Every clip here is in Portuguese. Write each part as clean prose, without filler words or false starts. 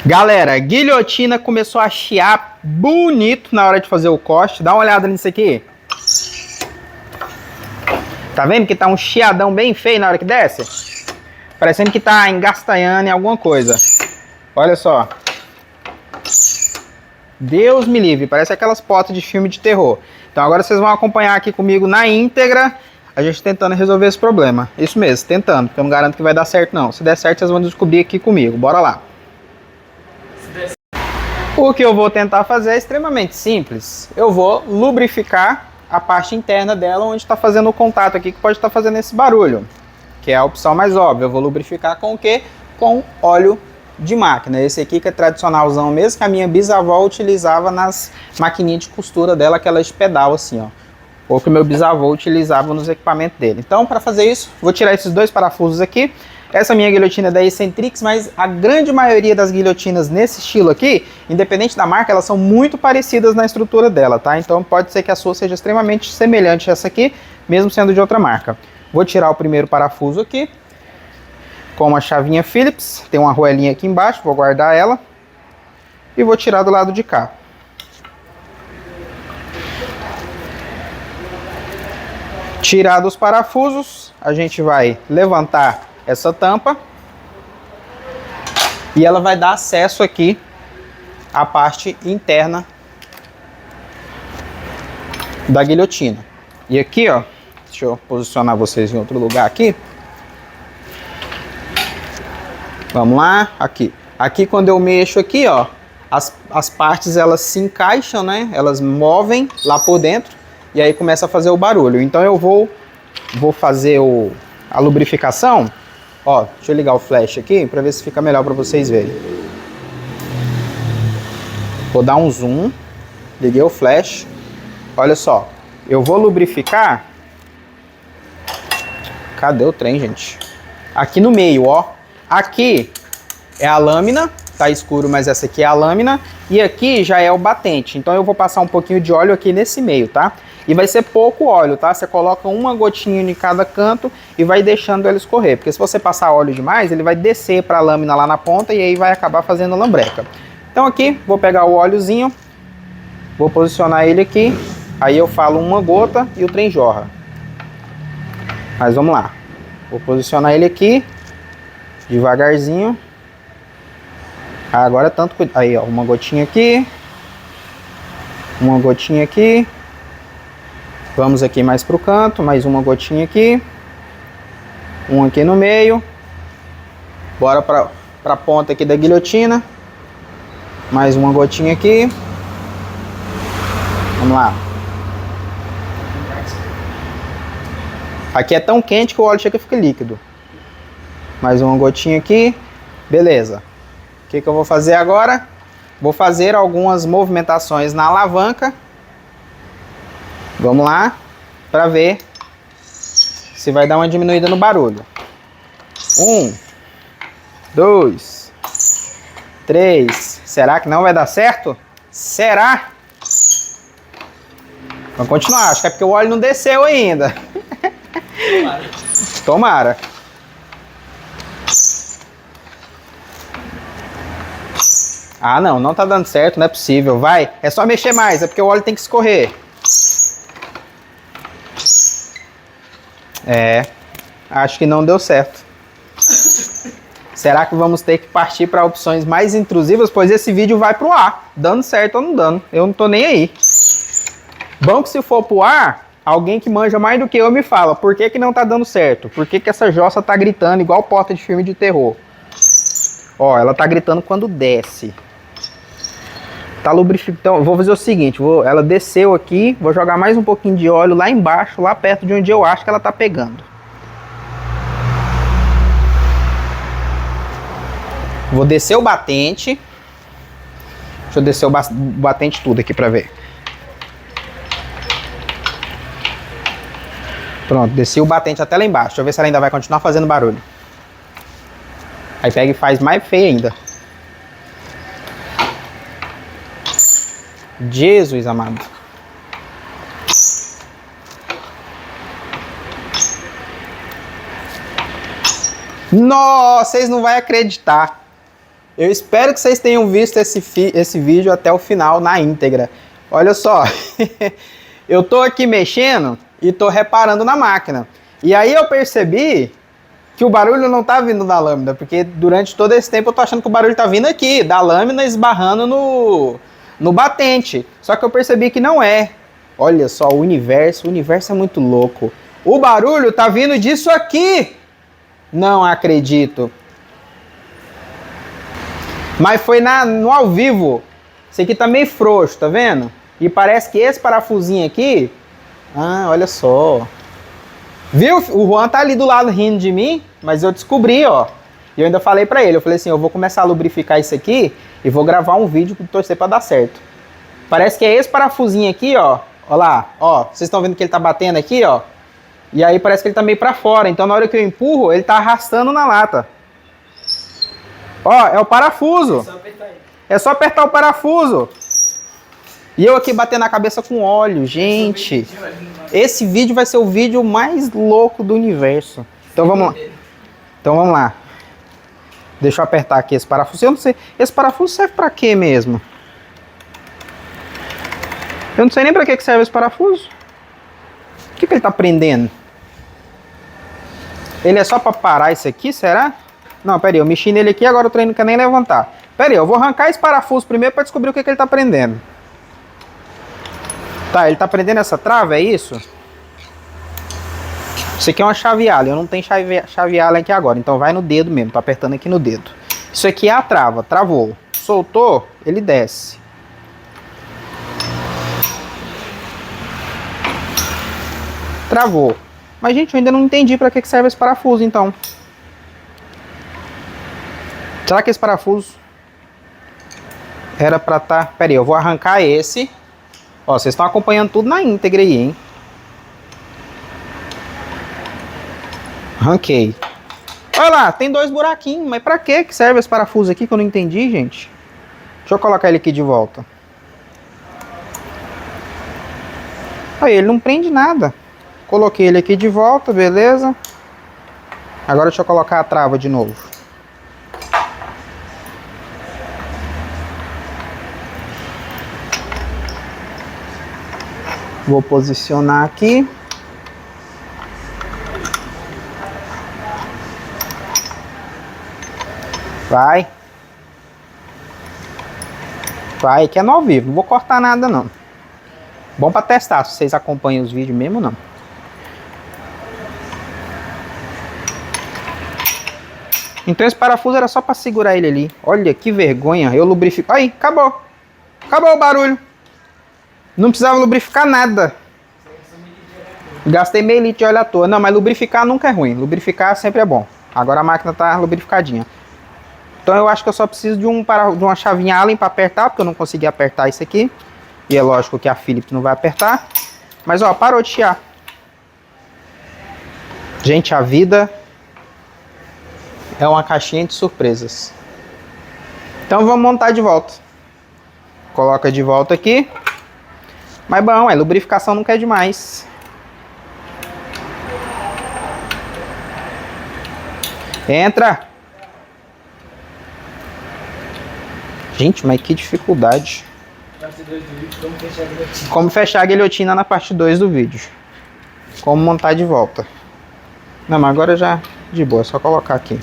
Galera, a guilhotina começou a chiar bonito na hora de fazer o corte. Dá uma olhada nisso aqui. Tá vendo que tá um chiadão bem feio na hora que desce? Parecendo que tá engastanhando em alguma coisa. Olha só. Deus me livre, parece aquelas potas de filme de terror. Então agora vocês vão acompanhar aqui comigo na íntegra, a gente tentando resolver esse problema. Isso mesmo, tentando, porque eu não garanto que vai dar certo não. Se der certo, vocês vão descobrir aqui comigo. Bora lá. O que eu vou tentar fazer é extremamente simples. Eu vou lubrificar a parte interna dela, onde está fazendo o contato aqui, que pode estar fazendo esse barulho. Que é a opção mais óbvia. Eu vou lubrificar com o quê? Com óleo de máquina. Esse aqui que é tradicionalzão mesmo, que a minha bisavó utilizava nas maquininhas de costura dela, aquelas de pedal assim, ó. Ou que o meu bisavô utilizava nos equipamentos dele. Então, para fazer isso, vou tirar esses dois parafusos aqui. Essa minha guilhotina é da Eccentrix, mas a grande maioria das guilhotinas nesse estilo aqui, independente da marca, elas são muito parecidas na estrutura dela, tá? Então pode ser que a sua seja extremamente semelhante a essa aqui, mesmo sendo de outra marca. Vou tirar o primeiro parafuso aqui, com uma chavinha Phillips, tem uma arruelinha aqui embaixo, vou guardar ela. E vou tirar do lado de cá. Tirados os parafusos, a gente vai levantar essa tampa e ela vai dar acesso aqui à parte interna da guilhotina. E aqui, ó, deixa eu posicionar vocês em outro lugar aqui. Vamos lá, aqui. Aqui quando eu mexo aqui, ó, as partes elas se encaixam, né? Elas movem lá por dentro e aí começa a fazer o barulho. Então eu vou fazer a lubrificação. Ó, deixa eu ligar o flash aqui para ver se fica melhor para vocês verem. Vou dar um zoom. Liguei o flash. Olha só, eu vou lubrificar. Cadê o trem, gente? Aqui no meio, ó. Aqui é a lâmina, tá escuro, mas essa aqui é a lâmina. E aqui já é o batente. Então eu vou passar um pouquinho de óleo aqui nesse meio, tá? E vai ser pouco óleo, tá? Você coloca uma gotinha em cada canto e vai deixando ele escorrer. Porque se você passar óleo demais, ele vai descer para a lâmina lá na ponta e aí vai acabar fazendo lambreca. Então aqui, vou pegar o óleozinho, vou posicionar ele aqui. Aí eu falo uma gota e o trem jorra. Mas vamos lá. Vou posicionar ele aqui, devagarzinho. Agora tanto cuidado. Aí, ó, uma gotinha aqui. Uma gotinha aqui. Vamos aqui mais pro canto, mais uma gotinha aqui. Um aqui no meio. Bora pra ponta aqui da guilhotina. Mais uma gotinha aqui. Vamos lá. Aqui é tão quente que o óleo chega e fica líquido. Mais uma gotinha aqui. Beleza. O que eu vou fazer agora? Vou fazer algumas movimentações na alavanca. Vamos lá, para ver se vai dar uma diminuída no barulho. 1, 2, 3. Será que não vai dar certo? Será? Vamos continuar, acho que é porque o óleo não desceu ainda. Tomara. Ah, não tá dando certo, não é possível. Vai, é só mexer mais, é porque o óleo tem que escorrer. É, acho que não deu certo. Será que vamos ter que partir para opções mais intrusivas? Pois esse vídeo vai pro ar, dando certo ou não dando. Eu não tô nem aí. Bom que se for pro ar, alguém que manja mais do que eu me fala. Por que não tá dando certo? Por que essa jossa tá gritando igual porta de filme de terror? Ó, ela tá gritando quando desce. Tá lubrificando. Então, vou fazer o seguinte, ela desceu aqui, vou jogar mais um pouquinho de óleo lá embaixo, lá perto de onde eu acho que ela tá pegando. Vou descer o batente. Deixa eu descer o batente tudo aqui pra ver. Pronto, desci o batente até lá embaixo. Deixa eu ver se ela ainda vai continuar fazendo barulho. Aí pega e faz mais feio ainda. Jesus amado. Nossa, vocês não vão acreditar. Eu espero que vocês tenham visto esse vídeo até o final na íntegra. Olha só, eu tô aqui mexendo e tô reparando na máquina. E aí eu percebi que o barulho não tá vindo da lâmina, porque durante todo esse tempo eu tô achando que o barulho tá vindo aqui, da lâmina esbarrando no batente. Só que eu percebi que não é. Olha só, o universo é muito louco. O barulho tá vindo disso aqui. Não acredito. Mas foi no ao vivo. Esse aqui tá meio frouxo, tá vendo? E parece que esse parafusinho aqui... Ah, olha só. Viu? O Juan tá ali do lado rindo de mim, mas eu descobri, ó. E eu ainda falei pra ele, eu falei assim, eu vou começar a lubrificar isso aqui e vou gravar um vídeo pra torcer pra dar certo. Parece que é esse parafusinho aqui, ó. Ó lá, ó. Vocês estão vendo que ele tá batendo aqui, ó. E aí parece que ele tá meio pra fora. Então na hora que eu empurro, ele tá arrastando na lata. Ó, é o parafuso. É só apertar o parafuso. E eu aqui batendo a cabeça com óleo, gente. Esse vídeo vai ser o vídeo mais louco do universo. Então vamos lá. Então vamos lá. Deixa eu apertar aqui esse parafuso. Eu não sei, esse parafuso serve pra quê mesmo? Eu não sei nem pra que serve esse parafuso. O que ele tá prendendo? Ele é só pra parar isso aqui, será? Não, pera aí, eu mexi nele aqui, agora o trem não quer nem levantar. Pera aí, eu vou arrancar esse parafuso primeiro pra descobrir o que ele tá prendendo. Tá, ele tá prendendo essa trava, é isso? Isso aqui é uma chave Allen, eu não tenho chave Allen aqui agora, então vai no dedo mesmo, tô apertando aqui no dedo. Isso aqui é a trava, travou. Soltou, ele desce. Travou. Mas, gente, eu ainda não entendi pra que serve esse parafuso, então. Será que esse parafuso era pra tá... Pera aí, eu vou arrancar esse. Ó, vocês estão acompanhando tudo na íntegra aí, hein? Arranquei. Olha lá, tem 2 buraquinhos. Mas pra que serve esse parafuso aqui que eu não entendi, gente? Deixa eu colocar ele aqui de volta. Aí, ele não prende nada. Coloquei ele aqui de volta, beleza. Agora deixa eu colocar a trava de novo. Vou posicionar aqui. Vai. Vai, que é no ao vivo. Não vou cortar nada, não. Bom pra testar, se vocês acompanham os vídeos mesmo, não. Então esse parafuso era só pra segurar ele ali. Olha que vergonha. Eu lubrifico. Aí, acabou. Acabou o barulho. Não precisava lubrificar nada. Gastei meio litro de óleo à toa. Não, mas lubrificar nunca é ruim. Lubrificar sempre é bom. Agora a máquina tá lubrificadinha. Então eu acho que eu só preciso de uma chavinha Allen para apertar, porque eu não consegui apertar isso aqui. E é lógico que a Philips não vai apertar. Mas ó, parou de chiar. Gente, a vida é uma caixinha de surpresas. Então vamos montar de volta. Coloca de volta aqui. Mas bom, lubrificação não quer demais. Entra. Gente, mas que dificuldade. Parte 2 do vídeo, como fechar a guilhotina na parte 2 do vídeo. Como montar de volta. Não, mas agora já de boa, é só colocar aqui.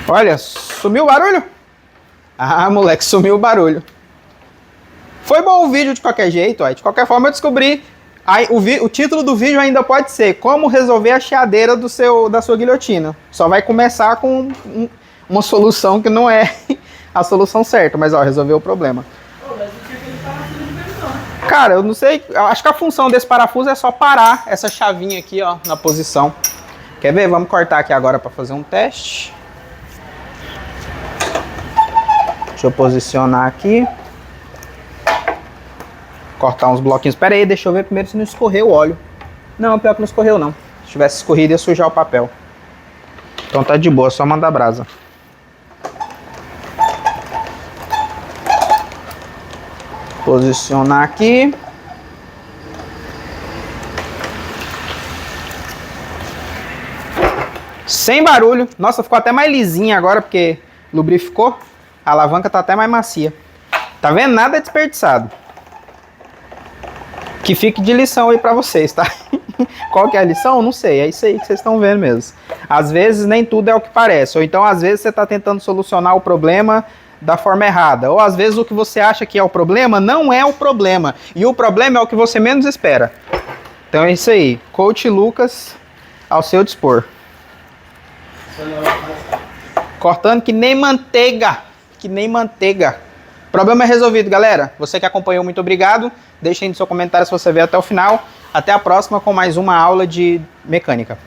Olha, sumiu o barulho? Ah, moleque, sumiu o barulho. Foi bom o vídeo de qualquer jeito, ó. De qualquer forma eu descobri. Aí, o título do vídeo ainda pode ser Como resolver a chiadeira da sua guilhotina. Só vai começar com uma solução que não é a solução certa, mas ó, resolveu o problema. Cara, eu não sei, eu acho que a função desse parafuso é só parar essa chavinha aqui, ó, na posição. Quer ver? Vamos cortar aqui agora para fazer um teste. Deixa eu posicionar aqui. Cortar uns bloquinhos. Pera aí, deixa eu ver primeiro se não escorreu o óleo. Não, pior que não escorreu não. Se tivesse escorrido ia sujar o papel. Então tá de boa, só mandar brasa. Posicionar aqui. Sem barulho. Nossa, ficou até mais lisinha agora, porque lubrificou. A alavanca tá até mais macia. Tá vendo? Nada é desperdiçado. Que fique de lição aí pra vocês, tá? Qual que é a lição? Não sei. É isso aí que vocês estão vendo mesmo. Às vezes nem tudo é o que parece. Ou então às vezes você tá tentando solucionar o problema da forma errada. Ou às vezes o que você acha que é o problema não é o problema. E o problema é o que você menos espera. Então é isso aí. Coach Lucas ao seu dispor. Cortando que nem manteiga. Que nem manteiga. Problema resolvido, galera. Você que acompanhou, muito obrigado. Deixe aí no seu comentário se você veio até o final. Até a próxima com mais uma aula de mecânica.